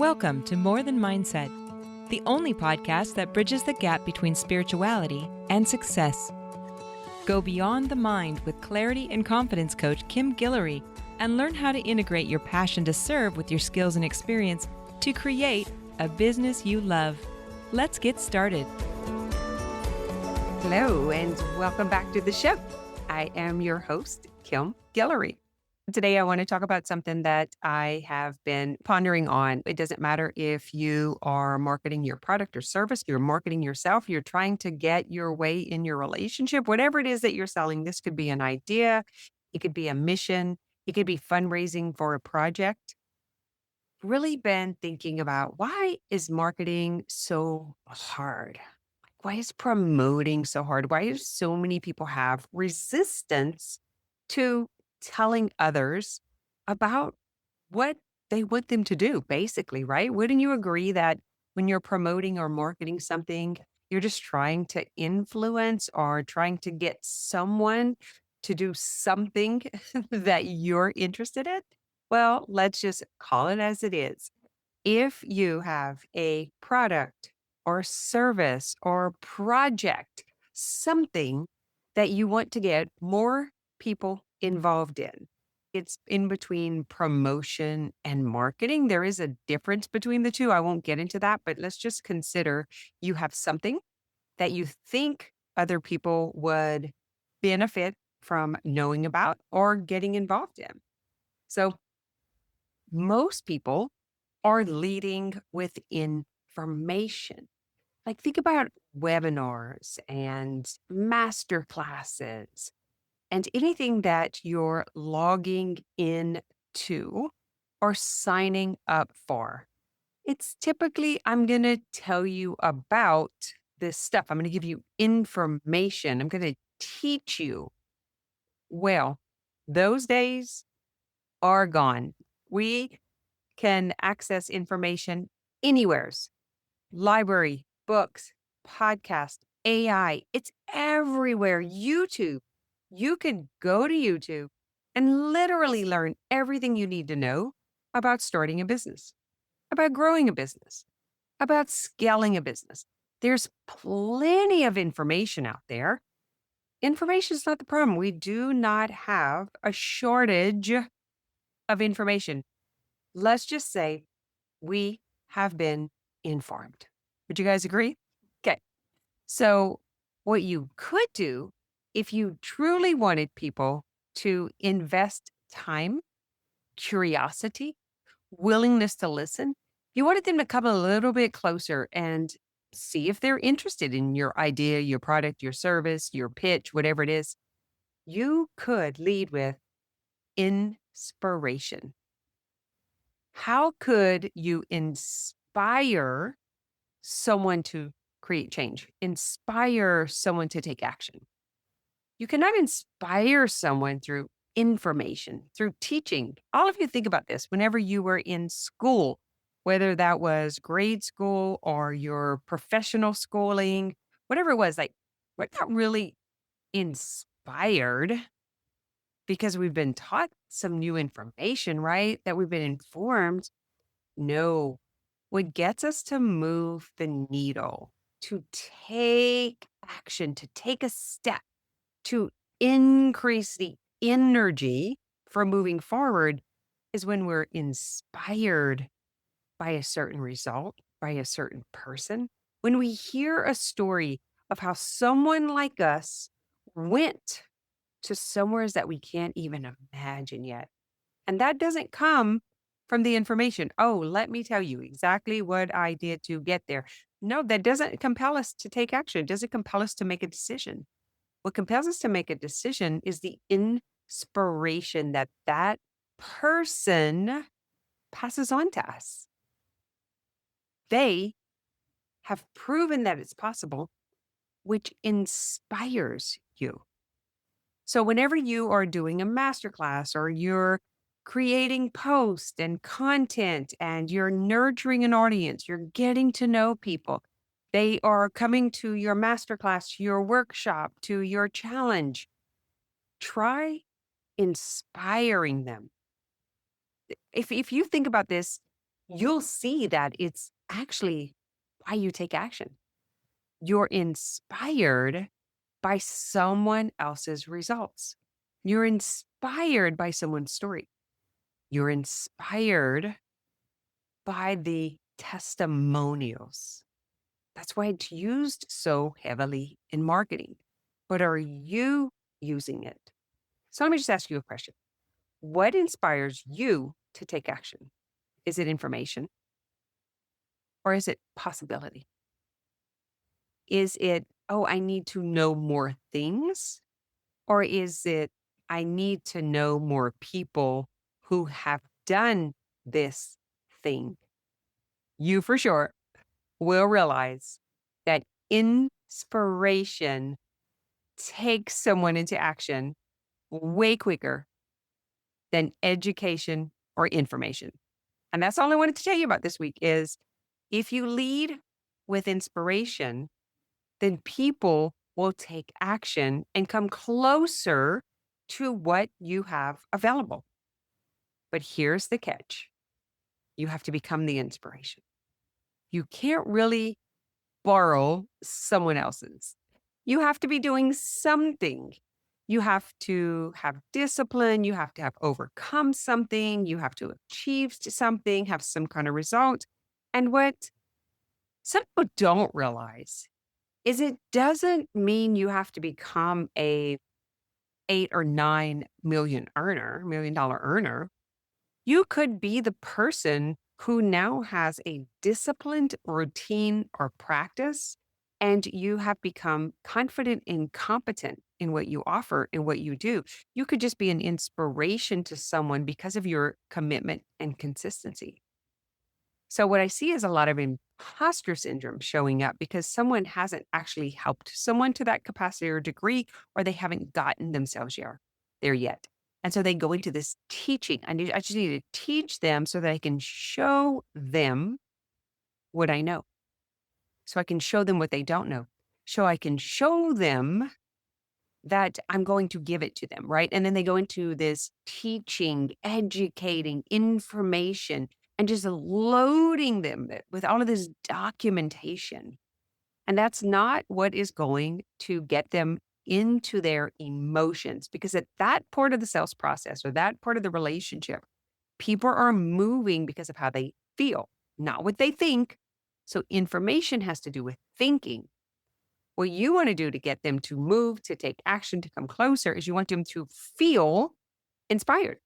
Welcome to More Than Mindset, the only podcast that bridges the gap between spirituality and success. Go beyond the mind with clarity and confidence coach Kim Guillory and learn how to integrate your passion to serve with your skills and experience to create a business you love. Let's get started. Hello, and welcome back to the show. I am your host, Kim Guillory. Today, I want to talk about something that I have been pondering on. It doesn't matter if you are marketing your product or service, you're marketing yourself, you're trying to get your way in your relationship, whatever it is that you're selling. This could be an idea, it could be a mission, it could be fundraising for a project. Really been thinking about, why is marketing so hard? Why is promoting so hard? Why do so many people have resistance to telling others about what they want them to do, basically, right? Wouldn't you agree that when you're promoting or marketing something, you're just trying to influence or trying to get someone to do something that you're interested in? Well, let's just call it as it is. If you have a product or service or project, something that you want to get more people involved in, it's in between promotion and marketing. There is a difference between the two. I won't get into that, but let's just consider you have something that you think other people would benefit from knowing about or getting involved in. So most people are leading with information. Like, think about webinars and masterclasses and anything that you're logging in to or signing up for. It's typically, I'm going to tell you about this stuff. I'm going to give you information. I'm going to teach you. Well, those days are gone. We can access information anywheres, library, books, podcast, AI. It's everywhere. YouTube. You can go to YouTube and literally learn everything you need to know about starting a business, about growing a business, about scaling a business. There's plenty of information out there. Information is not the problem. We do not have a shortage of information. Let's just say we have been informed. Would you guys agree? Okay. So, what you could do if you truly wanted people to invest time, curiosity, willingness to listen, you wanted them to come a little bit closer and see if they're interested in your idea, your product, your service, your pitch, whatever it is, you could lead with inspiration. How could you inspire someone to create change, inspire someone to take action? You cannot inspire someone through information, through teaching. All of you think about this whenever you were in school, whether that was grade school or your professional schooling, whatever it was, like, we're not really inspired because we've been taught some new information, right? That we've been informed. No, what gets us to move the needle, to take action, to take a step, to increase the energy for moving forward is when we're inspired by a certain result, by a certain person. When we hear a story of how someone like us went to somewheres that we can't even imagine yet. And that doesn't come from the information. Oh, let me tell you exactly what I did to get there. No, that doesn't compel us to take action. It doesn't compel us to make a decision. What compels us to make a decision is the inspiration that that person passes on to us. They have proven that it's possible, which inspires you. So whenever you are doing a masterclass or you're creating posts and content and you're nurturing an audience, you're getting to know people, they are coming to your masterclass, to your workshop, to your challenge. Try inspiring them. If you think about this, you'll see that it's actually why you take action. You're inspired by someone else's results. You're inspired by someone's story. You're inspired by the testimonials. That's why it's used so heavily in marketing. But are you using it? So let me just ask you a question. What inspires you to take action? Is it information or is it possibility? Is it, oh, I need to know more things? Or is it, I need to know more people who have done this thing? You for sure will realize that inspiration takes someone into action way quicker than education or information. And that's all I wanted to tell you about this week is if you lead with inspiration, then people will take action and come closer to what you have available. But here's the catch. You have to become the inspiration. You can't really borrow someone else's. You have to be doing something. You have to have discipline. You have to have overcome something. You have to achieve something, have some kind of result. And what some people don't realize is it doesn't mean you have to become a 8 or 9 million dollar earner. You could be the person who now has a disciplined routine or practice, and you have become confident and competent in what you offer and what you do. You could just be an inspiration to someone because of your commitment and consistency. So, what I see is a lot of imposter syndrome showing up because someone hasn't actually helped someone to that capacity or degree, or they haven't gotten themselves there yet. And so they go into this teaching. I just need to teach them so that I can show them what I know. So I can show them what they don't know. So I can show them that I'm going to give it to them, right? And then they go into this teaching, educating, information, and just loading them with all of this documentation. And that's not what is going to get them into their emotions because at that part of the sales process or that part of the relationship, people are moving because of how they feel, not what they think. So information has to do with thinking. What you want to do to get them to move, to take action, to come closer is you want them to feel inspired.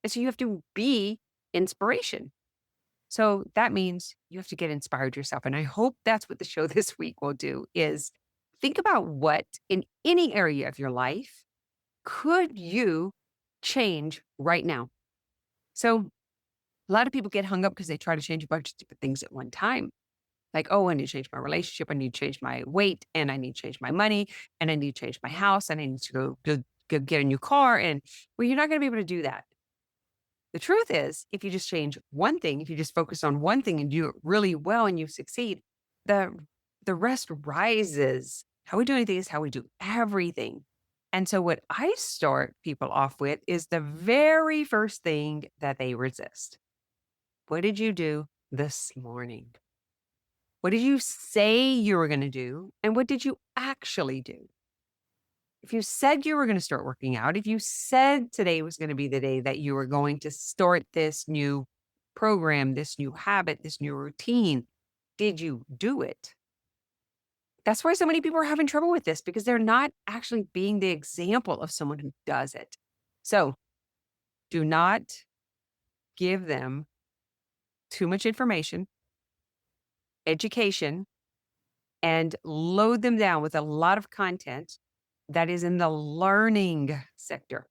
And so you have to be inspiration. So that means you have to get inspired yourself. And I hope that's what the show this week will do is think about what in any area of your life could you change right now? So a lot of people get hung up because they try to change a bunch of different things at one time. Like, oh, I need to change my relationship. I need to change my weight and I need to change my money and I need to change my house and I need to go get a new car. And well, you're not going to be able to do that. The truth is, if you just change one thing, if you just focus on one thing and do it really well and you succeed, the the rest rises. How we do anything is how we do everything. And so what I start people off with is the very first thing that they resist. What did you do this morning? What did you say you were going to do? And what did you actually do? If you said you were going to start working out, if you said today was going to be the day that you were going to start this new program, this new habit, this new routine, did you do it? That's why so many people are having trouble with this because they're not actually being the example of someone who does it. So do not give them too much information, education, and load them down with a lot of content that is in the learning sector.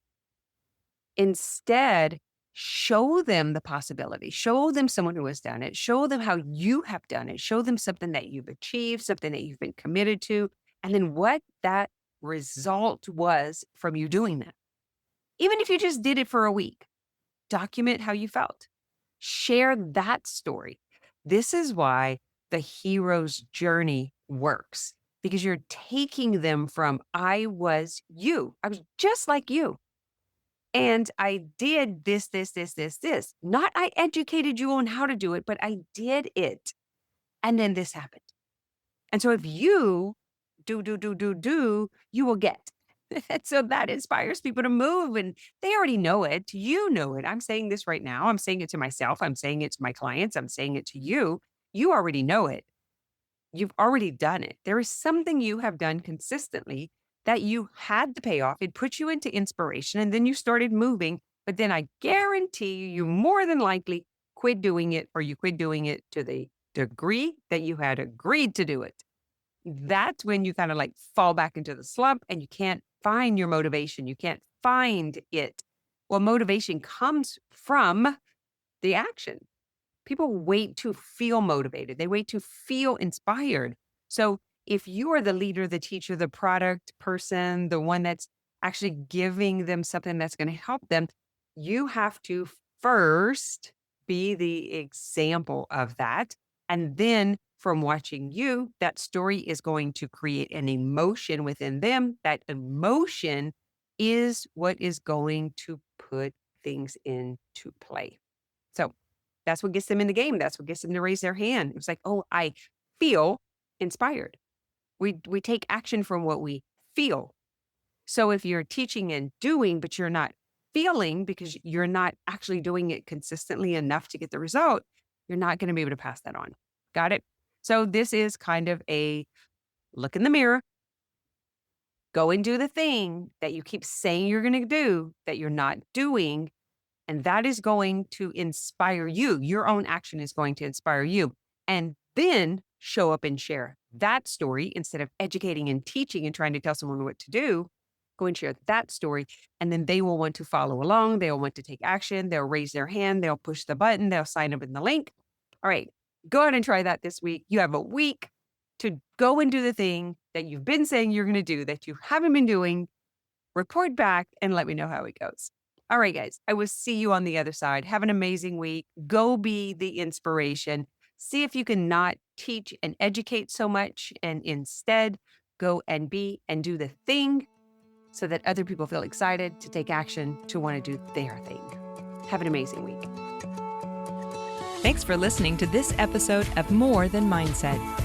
Instead, show them the possibility, show them someone who has done it, show them how you have done it, show them something that you've achieved, something that you've been committed to, and then what that result was from you doing that. Even if you just did it for a week, document how you felt, share that story. This is why the hero's journey works because you're taking them from I was you, I was just like you. And I did this. Not I educated you on how to do it, but I did it. And then this happened. And so if you do, you will get. And so that inspires people to move and they already know it. You know it. I'm saying this right now. I'm saying it to myself. I'm saying it to my clients. I'm saying it to you. You already know it. You've already done it. There is something you have done consistently that you had the payoff. It put you into inspiration and then you started moving. But then I guarantee you more than likely quit doing it, or you quit doing it to the degree that you had agreed to do it. That's when you kind of like fall back into the slump and you can't find your motivation. You can't find it. Well, motivation comes from the action. People wait to feel motivated. They wait to feel inspired. So if you are the leader, the teacher, the product person, the one that's actually giving them something that's going to help them, you have to first be the example of that. And then from watching you, that story is going to create an emotion within them. That emotion is what is going to put things into play. So that's what gets them in the game. That's what gets them to raise their hand. It's like, oh, I feel inspired. We take action from what we feel. So if you're teaching and doing, but you're not feeling because you're not actually doing it consistently enough to get the result, you're not going to be able to pass that on. Got it? So this is kind of a look in the mirror, go and do the thing that you keep saying you're going to do that you're not doing. And that is going to inspire you. Your own action is going to inspire you. And then show up and share that story instead of educating and teaching and trying to tell someone what to do. Go and share that story. And then they will want to follow along. They'll want to take action. They'll raise their hand. They'll push the button. They'll sign up in the link. All right, go ahead and try that this week. You have a week to go and do the thing that you've been saying you're going to do that you haven't been doing. Report back and let me know how it goes. All right, guys, I will see you on the other side. Have an amazing week. Go be the inspiration. See if you can not teach and educate so much and instead go and be and do the thing so that other people feel excited to take action, to want to do their thing. Have an amazing week. Thanks for listening to this episode of More Than Mindset.